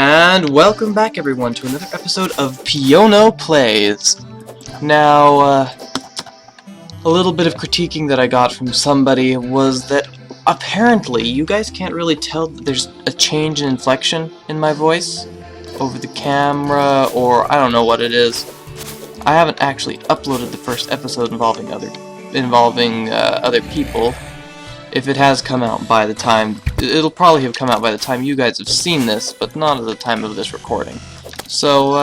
And welcome back everyone to another episode of Piono Plays. Now, a little bit of critiquing that I got from somebody was that apparently you guys can't really tell that there's a change in inflection in my voice over the camera, or I don't know what it is. I haven't actually uploaded the first episode involving other people. If it has come out by the time, it'll probably have come out by the time you guys have seen this, but not at the time of this recording. So,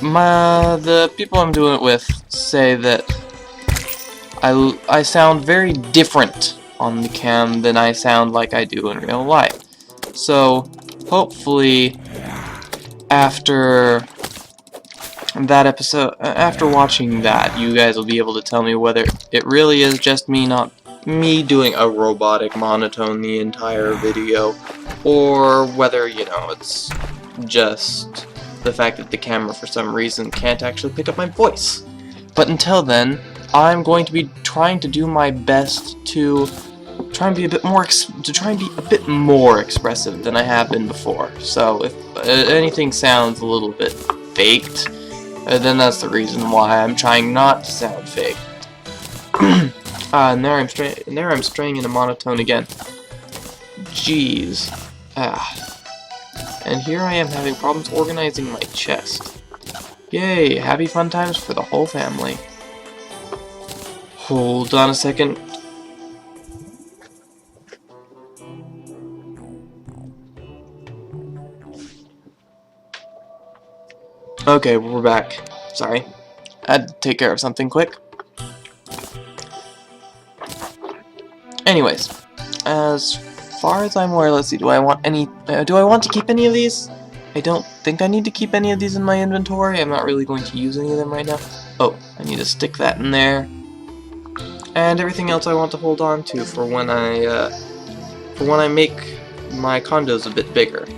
the people I'm doing it with say that I sound very different on the cam than I sound like I do in real life. So, hopefully, after that episode, after watching that, you guys will be able to tell me whether it really is just me, not me doing a robotic monotone the entire video, or whether, you know, it's just the fact that the camera for some reason can't actually pick up my voice. But until then, I'm going to be trying to do my best to try and be a bit more expressive than I have been before. So if anything sounds a little bit faked, then that's the reason why I'm trying not to sound fake. And there I'm straying in a monotone again. Jeez. And here I am having problems organizing my chest. Yay, happy fun times for the whole family. Hold on a second. Okay, we're back. Sorry. I had to take care of something quick. Anyways, as far as I'm aware, let's see, do I want to keep any of these? I don't think I need to keep any of these in my inventory. I'm not really going to use any of them right now. Oh, I need to stick that in there. And everything else I want to hold on to for when I make my condos a bit bigger.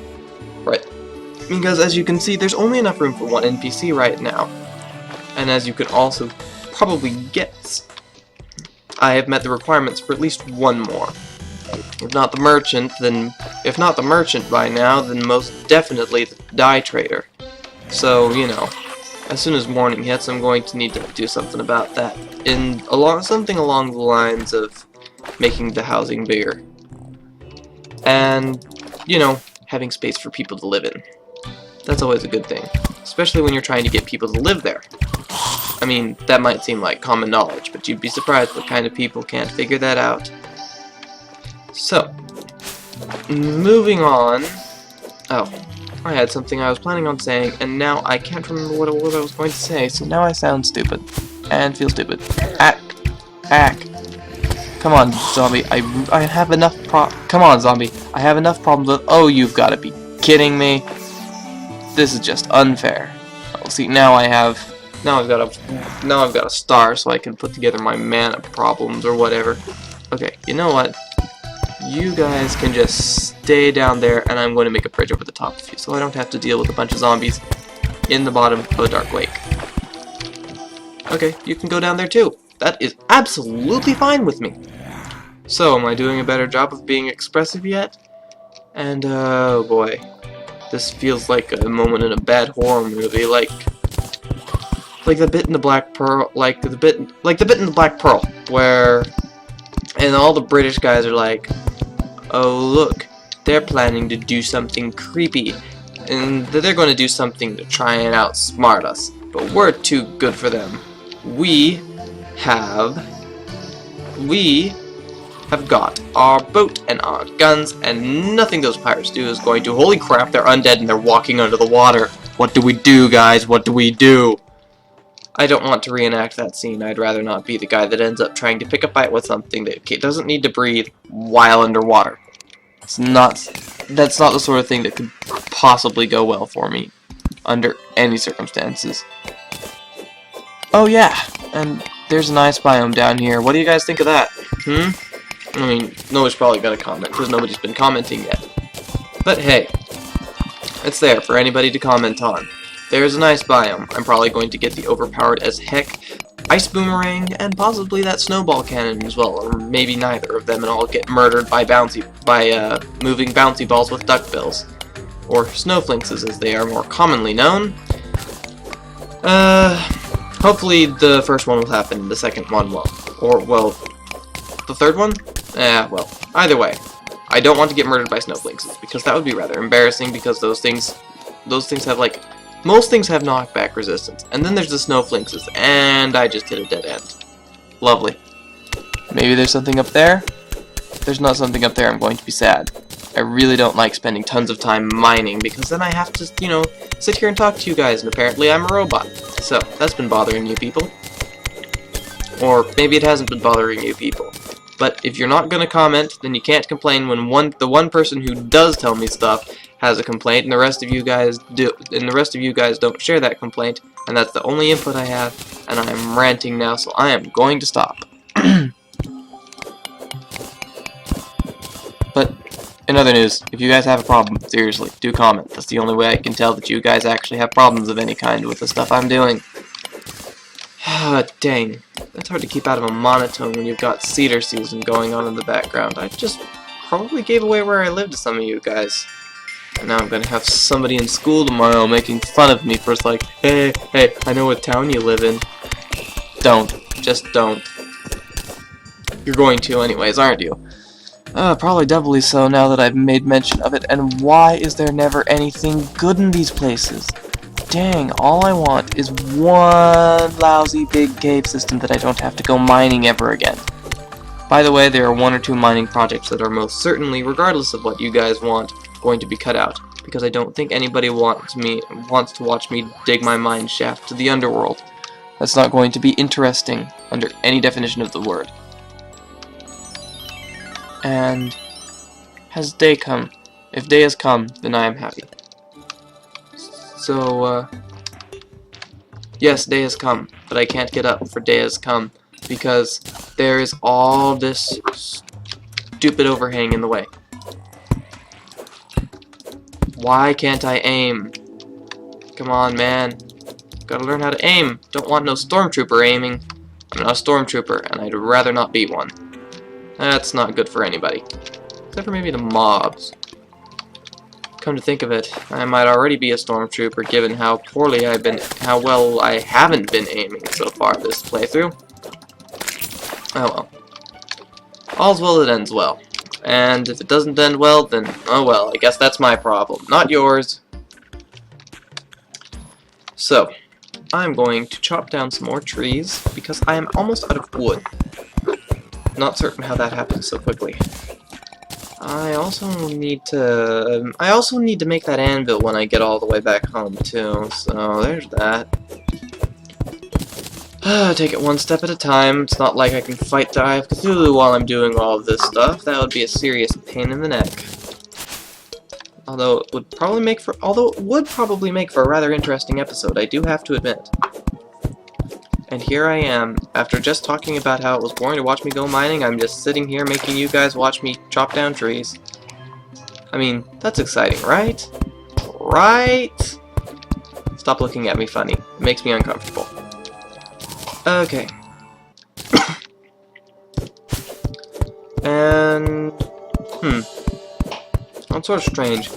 Right. Because as you can see, there's only enough room for one NPC right now. And as you could also probably guess, I have met the requirements for at least one more. If not the merchant by now, then most definitely the dye trader. So, you know, as soon as morning hits, I'm going to need to do something about that. Something along the lines of making the housing bigger. And, you know, having space for people to live in. That's always a good thing, especially when you're trying to get people to live there. I mean, that might seem like common knowledge, but you'd be surprised what kind of people can't figure that out. So, moving on. Oh, I had something I was planning on saying, and now I can't remember what I was going to say, so now I sound stupid. And feel stupid. Ack. Come on, zombie. I have enough Come on, zombie. I have enough problems with— Oh, you've got to be kidding me. This is just unfair. Oh, see, now I've got a star, so I can put together my mana problems or whatever. Okay, you know what? You guys can just stay down there, and I'm going to make a bridge over the top of you, so I don't have to deal with a bunch of zombies in the bottom of a dark lake. Okay, you can go down there too. That is absolutely fine with me. So, am I doing a better job of being expressive yet? And oh boy. This feels like a moment in a bad horror movie, like the bit in the Black Pearl, like the bit in the Black Pearl, where and all the British guys are like, oh look, they're planning to do something creepy, and they're going to do something to try and outsmart us, but we're too good for them. We have got our boat and our guns, and nothing those pirates do is going to— Holy crap, they're undead and they're walking under the water. What do we do, guys? What do we do? I don't want to reenact that scene. I'd rather not be the guy that ends up trying to pick a fight with something that doesn't need to breathe while underwater. That's not the sort of thing that could possibly go well for me under any circumstances. Oh yeah, and there's a nice biome down here. What do you guys think of that? I mean, nobody's probably gonna comment, because nobody's been commenting yet. But hey, it's there for anybody to comment on. There's a nice biome. I'm probably going to get the overpowered as heck ice boomerang, and possibly that snowball cannon as well, or maybe neither of them, and I'll get murdered by moving bouncy balls with duckbills, or snowflinks as they are more commonly known. Hopefully the first one will happen, the second one won't, or well, the third one? Well, either way, I don't want to get murdered by snowflinks because that would be rather embarrassing because those things have like. Most things have knockback resistance, and then there's the snowflinks, and I just hit a dead end. Lovely. Maybe there's something up there? If there's not something up there, I'm going to be sad. I really don't like spending tons of time mining, because then I have to, you know, sit here and talk to you guys, and apparently I'm a robot. So, that's been bothering you people. Or maybe it hasn't been bothering you people. But if you're not gonna comment, then you can't complain when the one person who does tell me stuff has a complaint, and the rest of you guys don't share that complaint, and that's the only input I have, and I'm ranting now, so I am going to stop. But in other news, if you guys have a problem, seriously, do comment. That's the only way I can tell that you guys actually have problems of any kind with the stuff I'm doing. Dang. That's hard to keep out of a monotone when you've got cedar season going on in the background. I just probably gave away where I live to some of you guys. And now I'm gonna have somebody in school tomorrow making fun of me for like, hey, I know what town you live in. Don't. Just don't. You're going to anyways, aren't you? Probably doubly so now that I've made mention of it. And why is there never anything good in these places? Dang, all I want is one lousy big cave system that I don't have to go mining ever again. By the way, there are 1 or 2 mining projects that are most certainly, regardless of what you guys want, going to be cut out, because I don't think anybody wants to watch me dig my mine shaft to the underworld. That's not going to be interesting under any definition of the word. And has day come? If day has come, then I am happy. So, yes, day has come, but I can't get up for day has come, because there is all this stupid overhang in the way. Why can't I aim? Come on, man. Gotta learn how to aim. Don't want no stormtrooper aiming. I'm not a stormtrooper, and I'd rather not be one. That's not good for anybody. Except for maybe the mobs. Come to think of it, I might already be a stormtrooper given how how well I haven't been aiming so far this playthrough. Oh well. All's well that ends well. And if it doesn't end well, then oh well, I guess that's my problem, not yours. So, I'm going to chop down some more trees because I am almost out of wood. Not certain how that happens so quickly. I also need to make that anvil when I get all the way back home too, so there's that. Take it one step at a time. It's not like I can fight the Eye of Cthulhu while I'm doing all of this stuff. That would be a serious pain in the neck. Although it would probably make for a rather interesting episode, I do have to admit. And here I am, after just talking about how it was boring to watch me go mining, I'm just sitting here making you guys watch me chop down trees. I mean, that's exciting, right? Right? Stop looking at me funny. It makes me uncomfortable. Okay. And... That's sort of strange.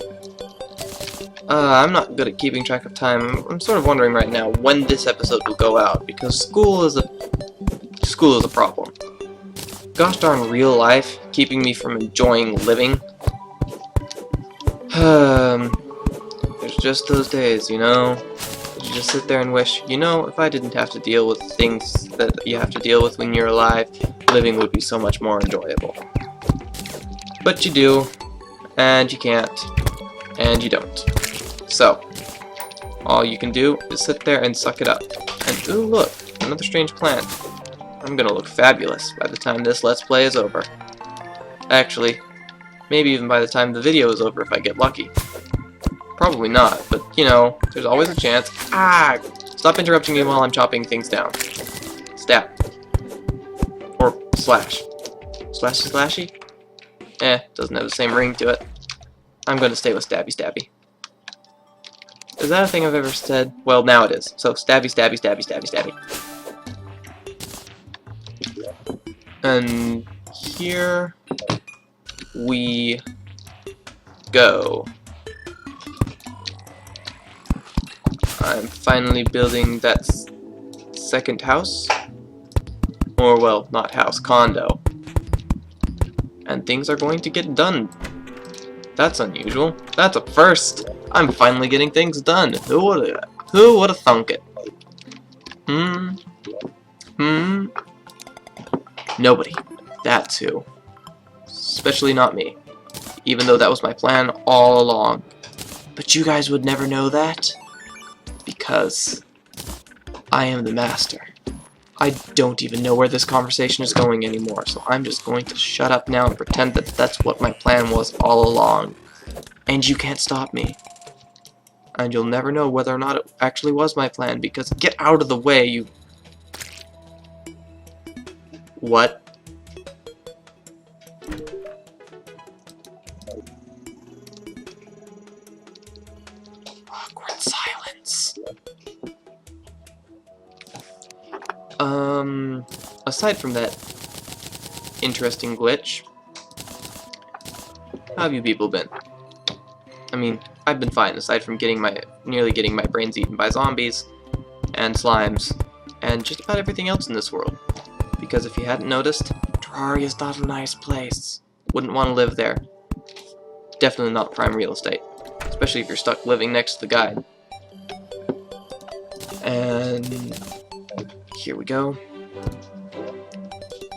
I'm not good at keeping track of time. I'm sort of wondering right now when this episode will go out, because school is a problem. Gosh darn real life, keeping me from enjoying living. There's just those days, you know? You just sit there and wish, you know, if I didn't have to deal with things that you have to deal with when you're alive, living would be so much more enjoyable. But you do, and you can't, and you don't. So, all you can do is sit there and suck it up. And ooh, look, another strange plant. I'm gonna look fabulous by the time this Let's Play is over. Actually, maybe even by the time the video is over if I get lucky. Probably not, but, you know, there's always a chance. Ah! Stop interrupting me while I'm chopping things down. Stab. Or slash. Slashy slashy? Doesn't have the same ring to it. I'm gonna stay with stabby stabby. Is that a thing I've ever said? Well, now it is. So, stabby, stabby, stabby, stabby, stabby. And here we go. I'm finally building that second house. Or, well, not house, condo. And things are going to get done. That's unusual. That's a first. I'm finally getting things done. Who would have thunk it? Nobody. That's who. Especially not me. Even though that was my plan all along. But you guys would never know that. Because I am the master. I don't even know where this conversation is going anymore, so I'm just going to shut up now and pretend that that's what my plan was all along. And you can't stop me. And you'll never know whether or not it actually was my plan, because get out of the way, you... What? Awkward silence. Aside from that interesting glitch, how have you people been? I mean, I've been fine, aside from nearly getting my brains eaten by zombies, and slimes, and just about everything else in this world. Because if you hadn't noticed, Terraria's not a nice place. Wouldn't want to live there. Definitely not prime real estate. Especially if you're stuck living next to the guide. And... here we go.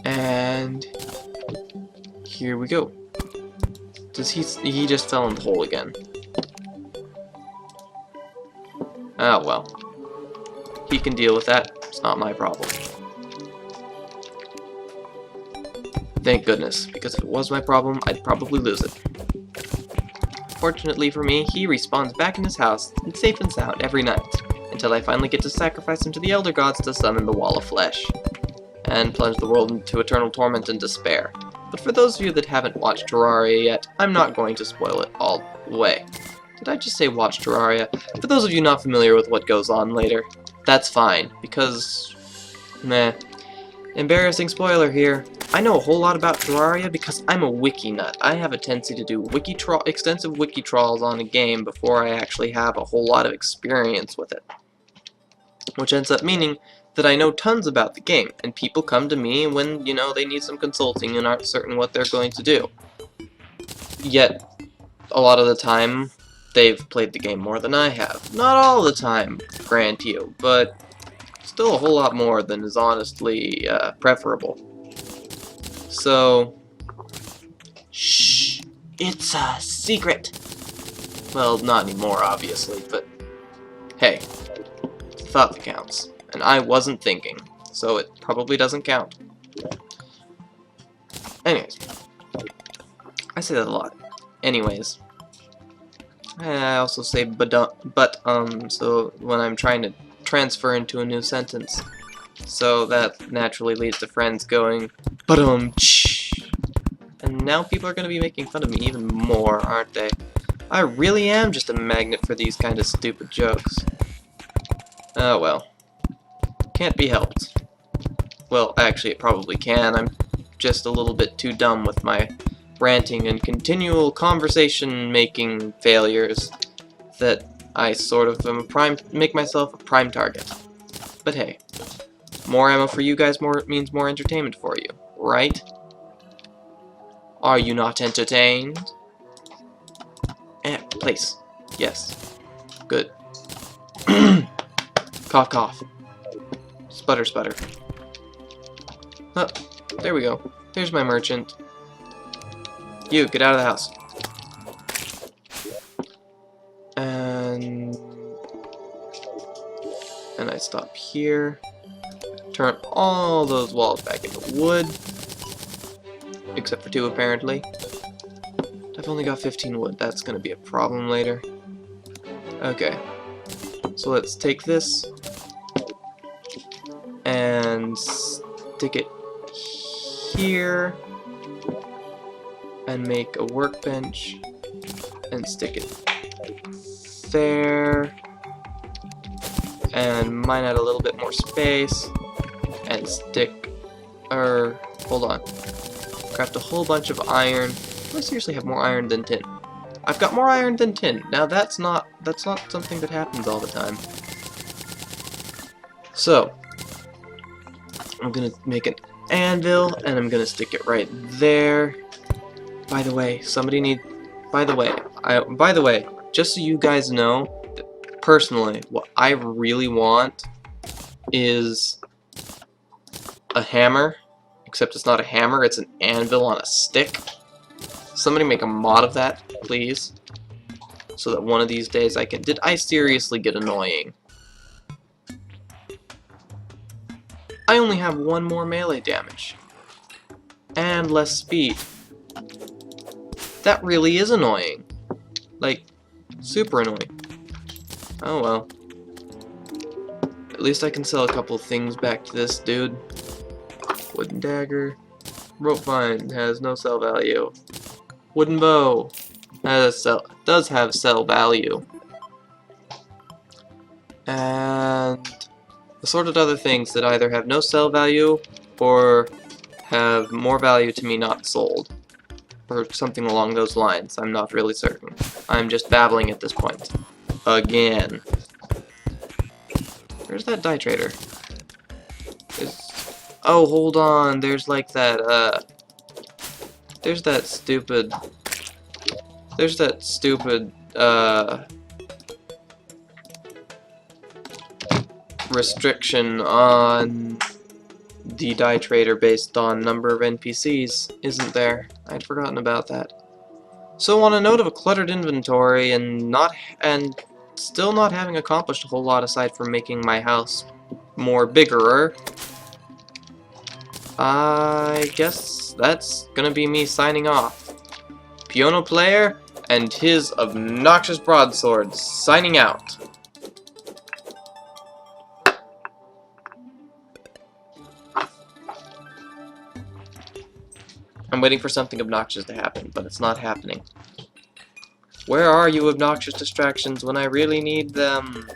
And... here we go. He just fell in the hole again. Oh well. He can deal with that. It's not my problem. Thank goodness, because if it was my problem, I'd probably lose it. Fortunately for me, he respawns back in his house, safe and sound, every night, until I finally get to sacrifice him to the Elder Gods to summon the Wall of Flesh, and plunge the world into eternal torment and despair. But for those of you that haven't watched Terraria yet, I'm not going to spoil it all the way. Did I just say watch Terraria? For those of you not familiar with what goes on later, that's fine, because... meh. Embarrassing spoiler here. I know a whole lot about Terraria because I'm a wiki nut. I have a tendency to do extensive wiki trawls on a game before I actually have a whole lot of experience with it. Which ends up meaning that I know tons about the game, and people come to me when, you know, they need some consulting and aren't certain what they're going to do. Yet, a lot of the time, they've played the game more than I have. Not all the time, grant you, but still a whole lot more than is honestly preferable. So, shh, it's a secret. Well, not anymore, obviously, but hey, thought that counts. And I wasn't thinking, so it probably doesn't count. Anyways, I say that a lot. Anyways, I also say so when I'm trying to transfer into a new sentence. So that naturally leads to friends going, "But-um-ch." And now people are going to be making fun of me even more, aren't they? I really am just a magnet for these kind of stupid jokes. Oh well. Can't be helped. Well, actually it probably can. I'm just a little bit too dumb with my ranting and continual conversation-making failures that I sort of make myself a prime target. But hey, more ammo for you guys means more entertainment for you, right? Are you not entertained? Place. Yes. Good. Cough, cough. Sputter, sputter. Oh, there we go. There's my merchant. You, get out of the house. And I stop here. Turn all those walls back into wood. Except for 2, apparently. I've only got 15 wood. That's gonna be a problem later. Okay. So let's take this and stick it here and make a workbench and stick it there and mine out a little bit more space and stick Hold on. Craft a whole bunch of iron. Do I seriously have more iron than tin? I've got more iron than tin. Now that's not something that happens all the time. So I'm gonna make an anvil and I'm gonna stick it right there. By the way, just so you guys know, personally, what I really want is a hammer, except it's not a hammer, it's an anvil on a stick. Somebody make a mod of that, please, so that one of these days I can... Did I seriously get annoying? I only have one more melee damage. And less speed. That really is annoying. Like, super annoying. Oh well. At least I can sell a couple things back to this dude. Wooden dagger. Rope vine has no sell value. Wooden bow does have sell value. And assorted other things that either have no sell value or have more value to me not sold. Or something along those lines. I'm not really certain. I'm just babbling at this point. Again. Where's that dye trader? Oh, hold on. There's like that, there's that stupid... restriction on the dye trader based on number of NPCs, isn't there? I'd forgotten about that. So on a note of a cluttered inventory and still not having accomplished a whole lot aside from making my house more bigger, I guess that's gonna be me signing off. Pionoplayer and his obnoxious broadswords signing out. I'm waiting for something obnoxious to happen, but it's not happening. Where are you, obnoxious distractions, when I really need them?